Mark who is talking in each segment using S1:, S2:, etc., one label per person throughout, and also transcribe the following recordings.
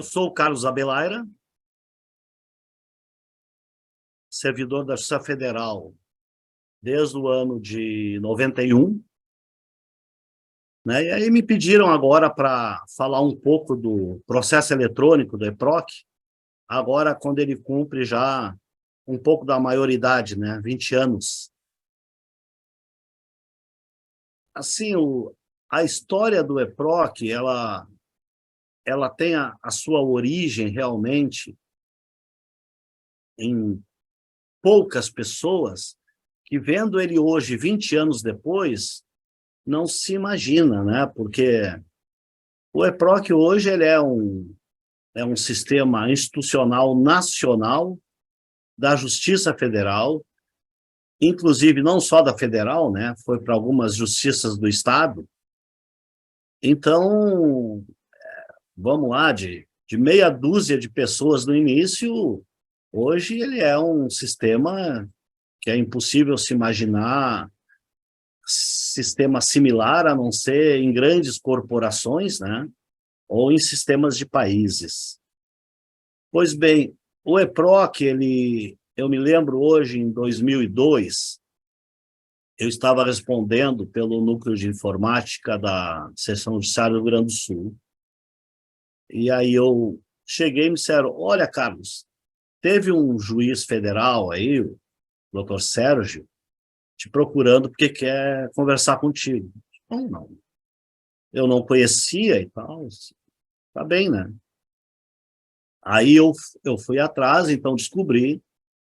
S1: Eu sou o Carlos Abelaira, servidor da Justiça Federal desde o ano de 91, né? E aí me pediram agora para falar um pouco do processo eletrônico do EPROC, agora quando ele cumpre já um pouco da maioridade, né? 20 anos. Assim, a história do EPROC, ela tem a sua origem realmente em poucas pessoas que, vendo ele hoje, 20 anos depois, não se imagina, né? Porque o EPROC hoje ele é um sistema institucional nacional da Justiça Federal, inclusive não só da Federal, né? Foi para algumas justiças do Estado. Então, vamos lá, de meia dúzia de pessoas no início, hoje ele é um sistema que é impossível se imaginar sistema similar, a não ser em grandes corporações, né? Ou em sistemas de países. Pois bem, o EPROC, eu me lembro hoje, em 2002, eu estava respondendo pelo núcleo de informática da Seção Judiciária do Rio Grande do Sul, e aí eu cheguei e me disseram, olha, Carlos, teve um juiz federal aí, o doutor Sérgio, te procurando porque quer conversar contigo. Não, eu não conhecia e tal, tá bem, né? Aí eu fui atrás, então descobri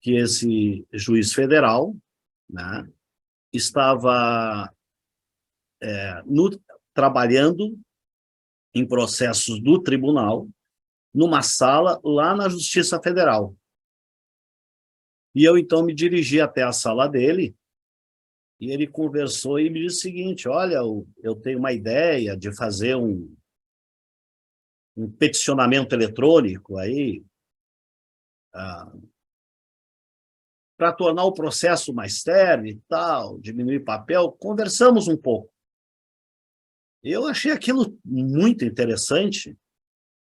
S1: que esse juiz federal, né, estava trabalhando em processos do tribunal, numa sala lá na Justiça Federal. E eu, então, me dirigi até a sala dele, e ele conversou e me disse o seguinte, olha, eu tenho uma ideia de fazer um peticionamento eletrônico aí, para tornar o processo mais sério e tal, diminuir papel. Conversamos um pouco. Eu achei aquilo muito interessante,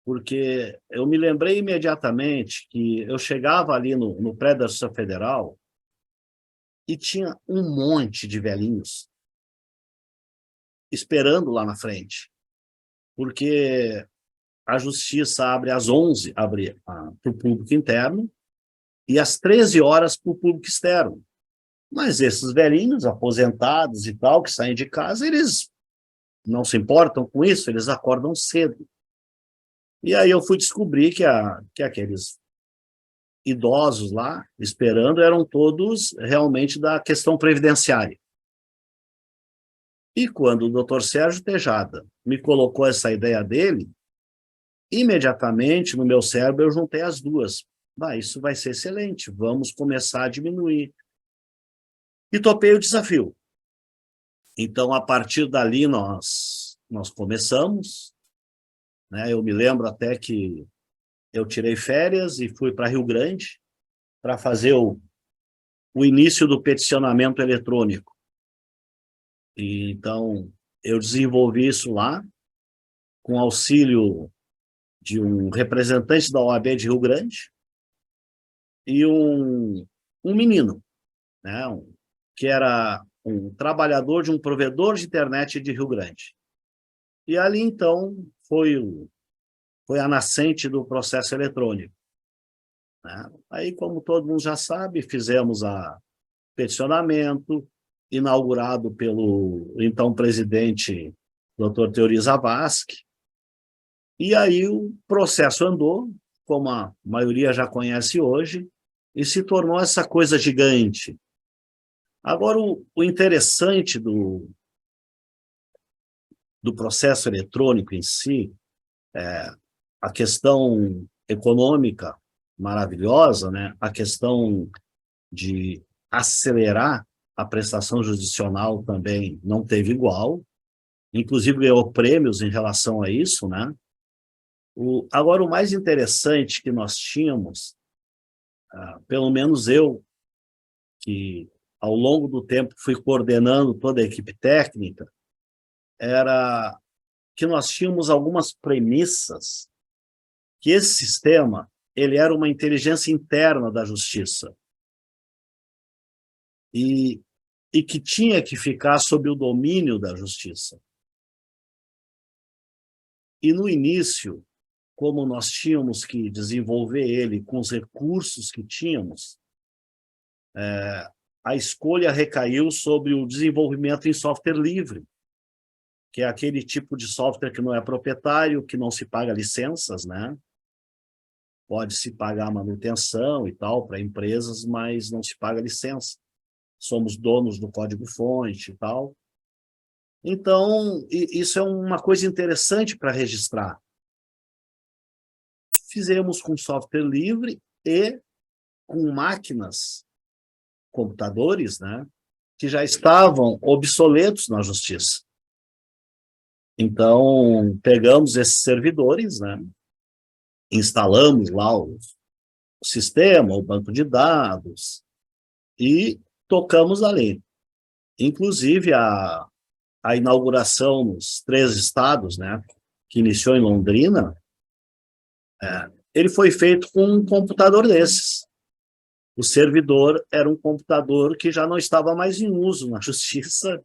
S1: porque eu me lembrei imediatamente que eu chegava ali no prédio da Justiça Federal e tinha um monte de velhinhos esperando lá na frente, porque a Justiça abre às 11, abre para o público interno, e às 13 horas para o público externo. Mas esses velhinhos, aposentados e tal, que saem de casa, eles não se importam com isso, eles acordam cedo. E aí eu fui descobrir que aqueles idosos lá, esperando, eram todos realmente da questão previdenciária. E quando o doutor Sérgio Tejada me colocou essa ideia dele, imediatamente no meu cérebro eu juntei as duas. Isso vai ser excelente, vamos começar a diminuir. E topei o desafio. Então, a partir dali, nós começamos, né? Eu me lembro até que eu tirei férias e fui para Rio Grande para fazer o início do peticionamento eletrônico. E, então, eu desenvolvi isso lá, com auxílio de um representante da OAB de Rio Grande e um menino, né? Que era um trabalhador de um provedor de internet de Rio Grande. E ali, então, foi a nascente do processo eletrônico, né? Aí, como todo mundo já sabe, fizemos a peticionamento, inaugurado pelo então presidente Dr. Teori Zavascki, e aí o processo andou, como a maioria já conhece hoje, e se tornou essa coisa gigante. Agora, o interessante do processo eletrônico em si, a questão econômica maravilhosa, né? A questão de acelerar a prestação judicional também não teve igual, inclusive ganhou prêmios em relação a isso, né? Agora, o mais interessante que nós tínhamos, pelo menos eu, que ao longo do tempo fui coordenando toda a equipe técnica, era que nós tínhamos algumas premissas que esse sistema ele era uma inteligência interna da justiça e que tinha que ficar sob o domínio da justiça. E no início, como nós tínhamos que desenvolver ele com os recursos que tínhamos, a escolha recaiu sobre o desenvolvimento em software livre, que é aquele tipo de software que não é proprietário, que não se paga licenças, né? Pode-se pagar manutenção e tal para empresas, mas não se paga licença. Somos donos do código-fonte e tal. Então, isso é uma coisa interessante para registrar. Fizemos com software livre e com máquinas, computadores, né, que já estavam obsoletos na justiça. Então, pegamos esses servidores, né, instalamos lá o sistema, o banco de dados, e tocamos ali. Inclusive, a inauguração nos 3 estados, né, que iniciou em Londrina, ele foi feito com um computador desses. O servidor era um computador que já não estava mais em uso na justiça,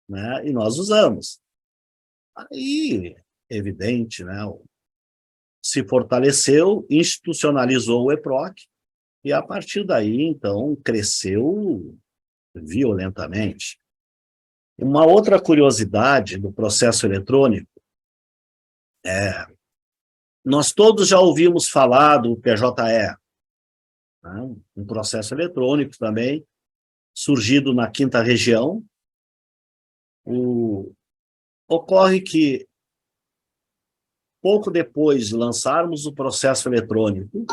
S1: né, e nós usamos. Aí, evidente, né, se fortaleceu, institucionalizou o EPROC, e a partir daí, então, cresceu violentamente. Uma outra curiosidade do processo eletrônico nós todos já ouvimos falar do PJE, né? Um processo eletrônico também, surgido na 5ª Região. Ocorre que, pouco depois de lançarmos o processo eletrônico,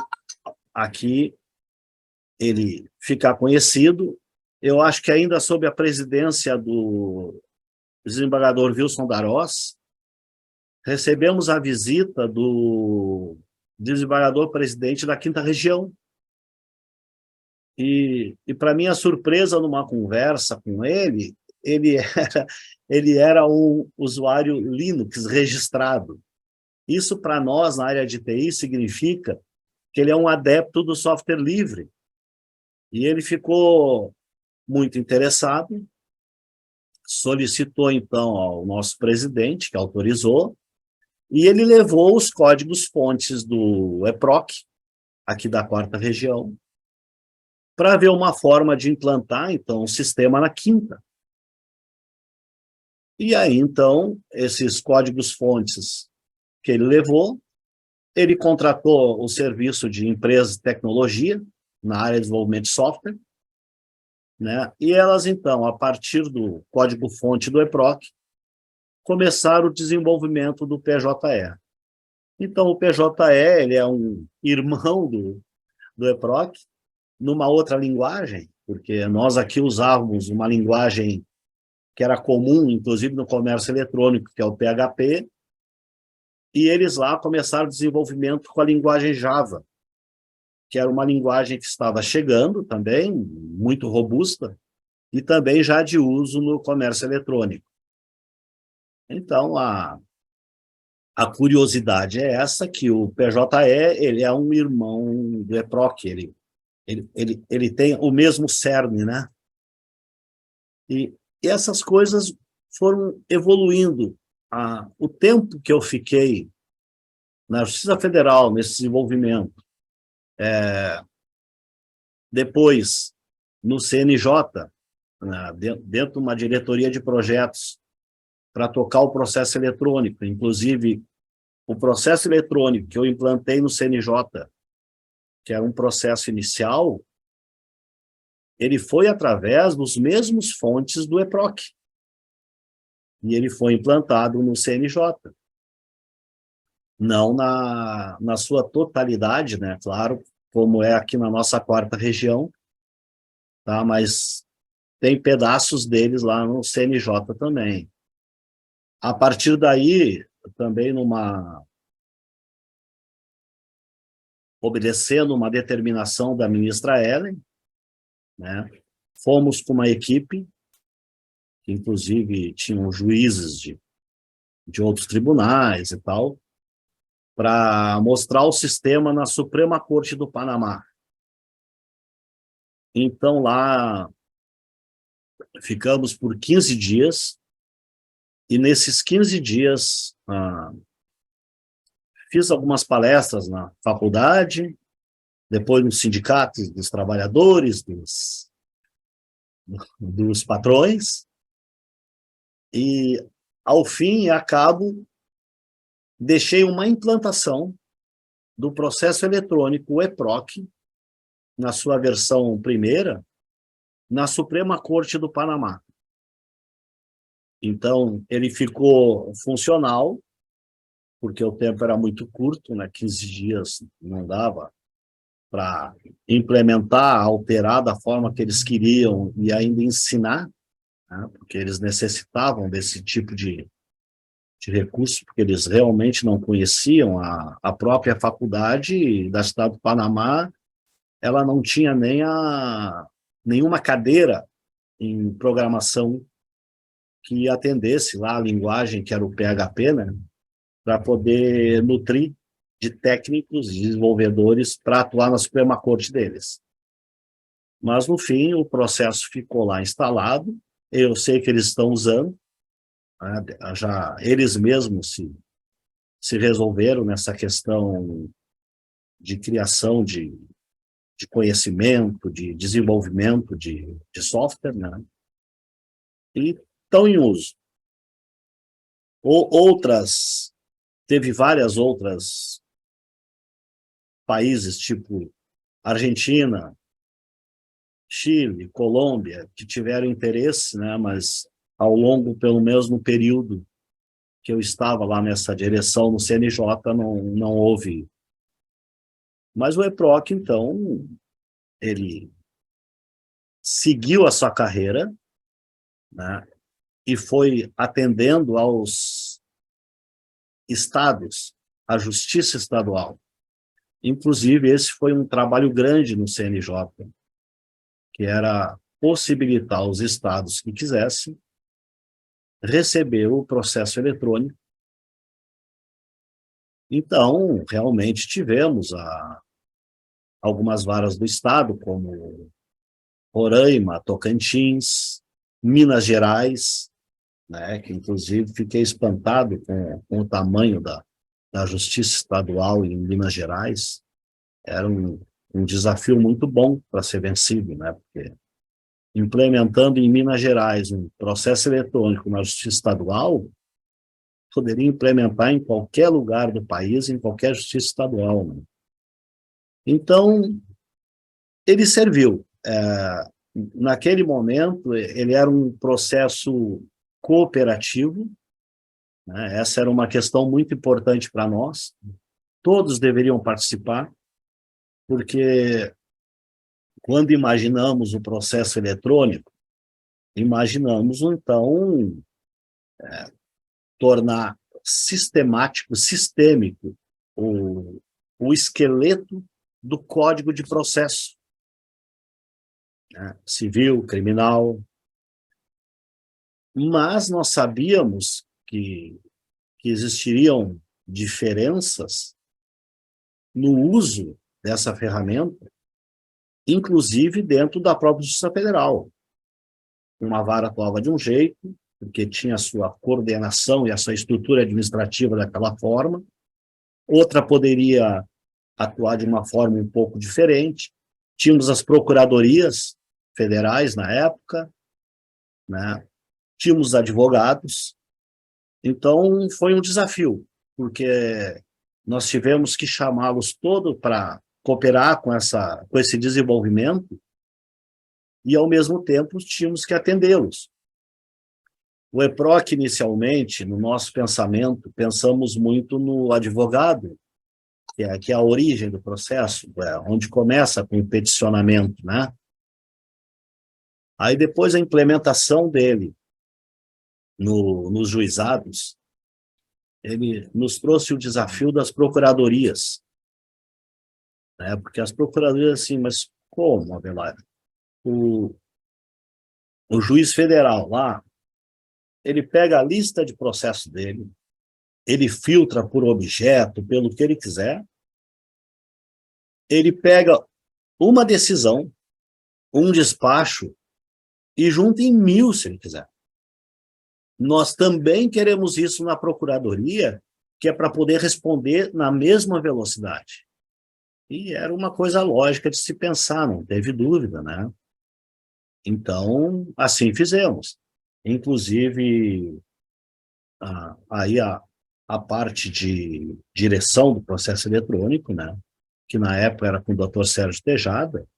S1: aqui ele ficar conhecido, eu acho que ainda sob a presidência do desembargador Wilson Darós, recebemos a visita do desembargador-presidente da 5ª Região. E para minha surpresa, numa conversa com ele, ele era um usuário Linux registrado. Isso, para nós, na área de TI, significa que ele é um adepto do software livre. E ele ficou muito interessado, solicitou, então, ao nosso presidente, que autorizou, e ele levou os códigos-fontes do EPROC, aqui da 4ª Região, para ver uma forma de implantar, então, o sistema na 5ª. E aí, então, esses códigos-fontes que ele levou, ele contratou o serviço de empresas de tecnologia na área de desenvolvimento de software, né? E elas, então, a partir do código-fonte do EPROC, começaram o desenvolvimento do PJE. Então, o PJE ele é um irmão do EPROC, numa outra linguagem, porque nós aqui usávamos uma linguagem que era comum, inclusive no comércio eletrônico, que é o PHP, e eles lá começaram o desenvolvimento com a linguagem Java, que era uma linguagem que estava chegando também, muito robusta, e também já de uso no comércio eletrônico. Então, a curiosidade é essa, que o PJE ele é um irmão do EPROC, ele tem o mesmo cerne, né? E essas coisas foram evoluindo. O tempo que eu fiquei na Justiça Federal, nesse desenvolvimento, depois no CNJ, né, dentro de uma diretoria de projetos, para tocar o processo eletrônico, inclusive o processo eletrônico que eu implantei no CNJ, que era um processo inicial, ele foi através dos mesmos fontes do EPROC. E ele foi implantado no CNJ. Não na sua totalidade, né? Claro, como é aqui na nossa 4ª Região, tá? Mas tem pedaços deles lá no CNJ também. A partir daí, também obedecendo uma determinação da ministra Ellen, né? Fomos com uma equipe, que inclusive tinham juízes de outros tribunais e tal, para mostrar o sistema na Suprema Corte do Panamá. Então, lá ficamos por 15 dias, e nesses 15 dias fiz algumas palestras na faculdade, depois nos sindicatos dos trabalhadores, dos patrões, e, ao fim e a cabo, deixei uma implantação do processo eletrônico, o EPROC, na sua versão primeira, na Suprema Corte do Panamá. Então, ele ficou funcional, porque o tempo era muito curto, né? 15 dias não dava para implementar, alterar da forma que eles queriam e ainda ensinar, né? Porque eles necessitavam desse tipo de recurso, porque eles realmente não conheciam a própria faculdade da cidade do Panamá. Ela não tinha nenhuma cadeira em programação que atendesse lá a linguagem, que era o PHP, né, para poder nutrir de técnicos e desenvolvedores para atuar na Suprema Corte deles. Mas, no fim, o processo ficou lá instalado. Eu sei que eles estão usando, né, já eles mesmos se resolveram nessa questão de criação de conhecimento, de desenvolvimento de software, né? E estão em uso. Teve várias outras países, tipo Argentina, Chile, Colômbia, que tiveram interesse, né? Mas ao longo, pelo menos no período que eu estava lá nessa direção no CNJ, não houve. Mas o EPROC, então, ele seguiu a sua carreira, né, e foi atendendo aos estados, à justiça estadual. Inclusive, esse foi um trabalho grande no CNJ, que era possibilitar os estados que quisessem receber o processo eletrônico. Então, realmente tivemos algumas varas do estado, como Roraima, Tocantins, Minas Gerais, né, que inclusive fiquei espantado com o tamanho da justiça estadual em Minas Gerais. Era um desafio muito bom para ser vencido, né, porque implementando em Minas Gerais um processo eletrônico na justiça estadual, poderia implementar em qualquer lugar do país, em qualquer justiça estadual, né? Então, ele serviu. Naquele momento, ele era um processo cooperativo, né? Essa era uma questão muito importante para nós. Todos deveriam participar, porque quando imaginamos o processo eletrônico, imaginamos, então, tornar sistemático, sistêmico, o esqueleto do código de processo, né, civil, criminal. Mas nós sabíamos que existiriam diferenças no uso dessa ferramenta, inclusive dentro da própria Justiça Federal. Uma vara atuava de um jeito, porque tinha a sua coordenação e a sua estrutura administrativa daquela forma. Outra poderia atuar de uma forma um pouco diferente. Tínhamos as procuradorias federais na época, né? Tínhamos advogados. Então, foi um desafio, porque nós tivemos que chamá-los todos para cooperar com esse desenvolvimento e, ao mesmo tempo, tínhamos que atendê-los. O EPROC, inicialmente, no nosso pensamento, pensamos muito no advogado, que é a origem do processo, onde começa com o peticionamento, né? Aí, depois, a implementação dele nos juizados, ele nos trouxe o desafio das procuradorias, né? Porque as procuradorias, assim, mas como, Avelar? O juiz federal lá, ele pega a lista de processo dele, ele filtra por objeto, pelo que ele quiser, ele pega uma decisão, um despacho, e junta em 1000, se ele quiser. Nós também queremos isso na Procuradoria, que é para poder responder na mesma velocidade. E era uma coisa lógica de se pensar, não teve dúvida, né? Então, assim fizemos. Inclusive, aí a parte de direção do processo eletrônico, né? Que na época era com o doutor Sérgio Tejada,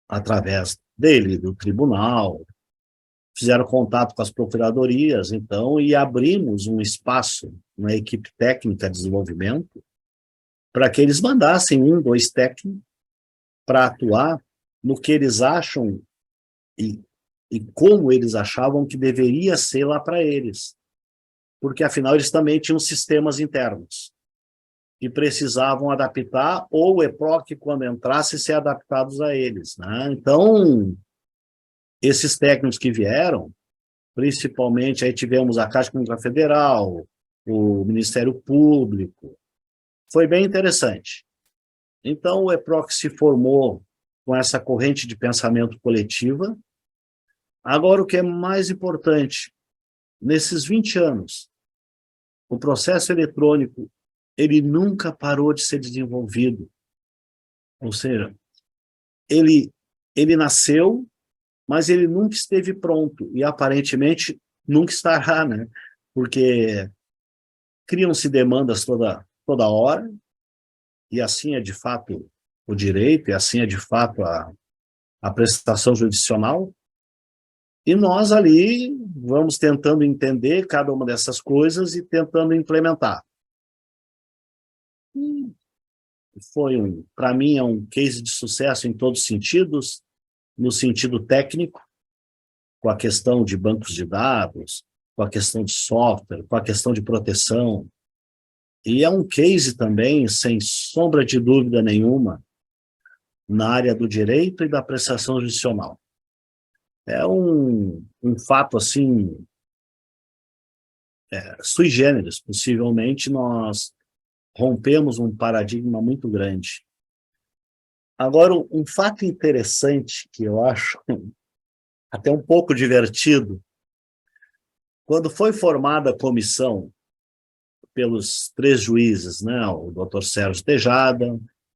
S1: através dele, do tribunal, fizeram contato com as procuradorias, então, e abrimos um espaço na equipe técnica de desenvolvimento para que eles mandassem 1, 2 técnicos para atuar no que eles acham e, e como eles achavam que deveria ser lá para eles. Porque, afinal, eles também tinham sistemas internos e precisavam adaptar, ou o EPROC, quando entrasse, ser adaptados a eles, né? Então, esses técnicos que vieram, principalmente, aí tivemos a Caixa Econômica Federal, o Ministério Público, foi bem interessante. Então, o EPROC se formou com essa corrente de pensamento coletiva. Agora, o que é mais importante, nesses 20 anos, o processo eletrônico, ele nunca parou de ser desenvolvido. Ou seja, ele nasceu, mas ele nunca esteve pronto, e aparentemente nunca estará, né? Porque criam-se demandas toda hora, e assim é de fato o direito, e assim é de fato a prestação jurisdicional, e nós ali vamos tentando entender cada uma dessas coisas e tentando implementar. E para mim, é um case de sucesso em todos os sentidos, no sentido técnico, com a questão de bancos de dados, com a questão de software, com a questão de proteção. E é um case também, sem sombra de dúvida nenhuma, na área do direito e da prestação jurisdicional. É um fato, assim, sui generis. Possivelmente nós rompemos um paradigma muito grande. Agora, um fato interessante, que eu acho até um pouco divertido, quando foi formada a comissão pelos 3 juízes, né, o doutor Sérgio Tejada,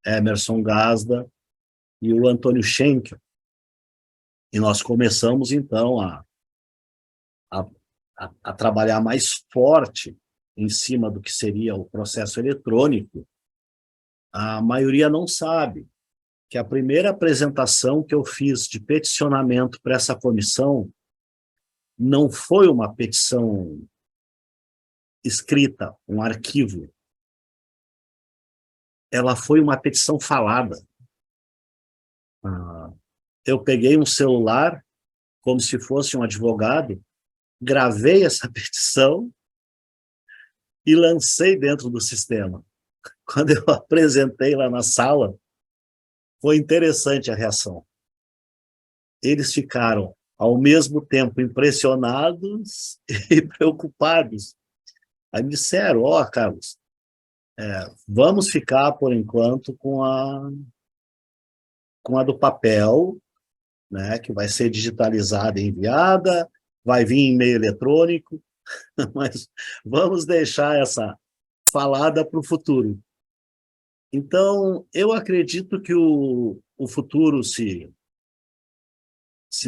S1: Emerson Gazda e o Antônio Schenkel, e nós começamos, então, a, a trabalhar mais forte em cima do que seria o processo eletrônico. A maioria não sabe que a primeira apresentação que eu fiz de peticionamento para essa comissão não foi uma petição escrita, um arquivo. Ela foi uma petição falada. Eu peguei um celular, como se fosse um advogado, gravei essa petição e lancei dentro do sistema. Quando eu apresentei lá na sala, foi interessante a reação. Eles ficaram, ao mesmo tempo, impressionados e preocupados. Aí me disseram, Carlos, vamos ficar, por enquanto, com a do papel, né, que vai ser digitalizada e enviada, vai vir em e-mail eletrônico, mas vamos deixar essa falada para o futuro. Então, eu acredito que o futuro, se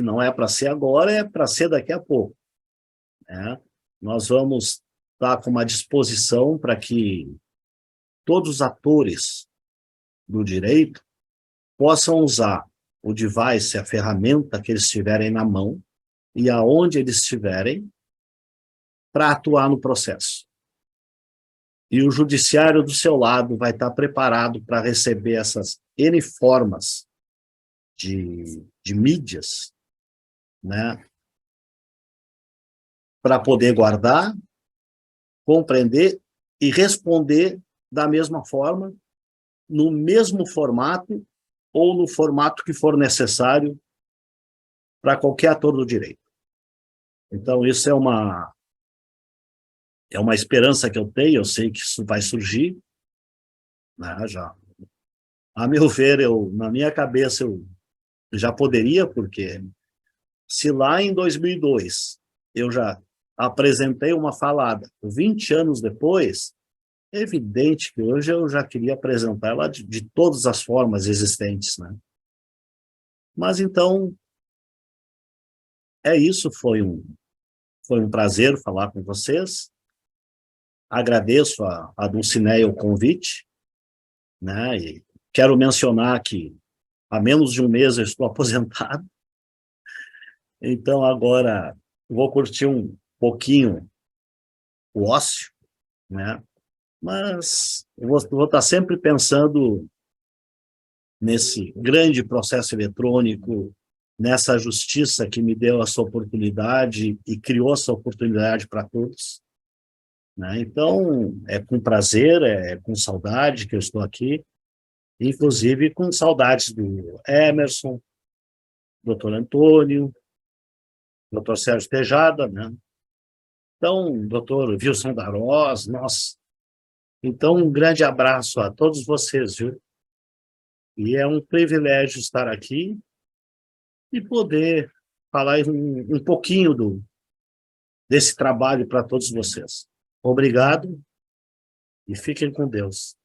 S1: não é para ser agora, é para ser daqui a pouco, né? Nós vamos estar com uma disposição para que todos os atores do direito possam usar o device, a ferramenta que eles tiverem na mão e aonde eles estiverem para atuar no processo. E o judiciário do seu lado vai estar preparado para receber essas N formas de mídias, né, para poder guardar, compreender e responder da mesma forma, no mesmo formato ou no formato que for necessário para qualquer ator do direito. Então, isso é é uma esperança que eu tenho, eu sei que isso vai surgir, né, já. A meu ver, na minha cabeça, eu já poderia, porque se lá em 2002 eu já apresentei uma falada, 20 anos depois, é evidente que hoje eu já queria apresentar ela de todas as formas existentes, né? Mas então, é isso, foi um prazer falar com vocês, agradeço a Dulcineia o convite, né? E quero mencionar que há menos de um mês eu estou aposentado, então agora vou curtir um pouquinho o ócio, né? Mas vou estar sempre pensando nesse grande processo eletrônico, nessa justiça que me deu essa oportunidade e criou essa oportunidade para todos, né? Então, é com prazer, é com saudade que eu estou aqui, inclusive com saudades do Emerson, doutor Antônio, doutor Sérgio Tejada, né? Então, doutor Wilson Darós, nossa. Então, um grande abraço a todos vocês, viu? E é um privilégio estar aqui e poder falar um pouquinho desse trabalho para todos vocês. Obrigado e fiquem com Deus.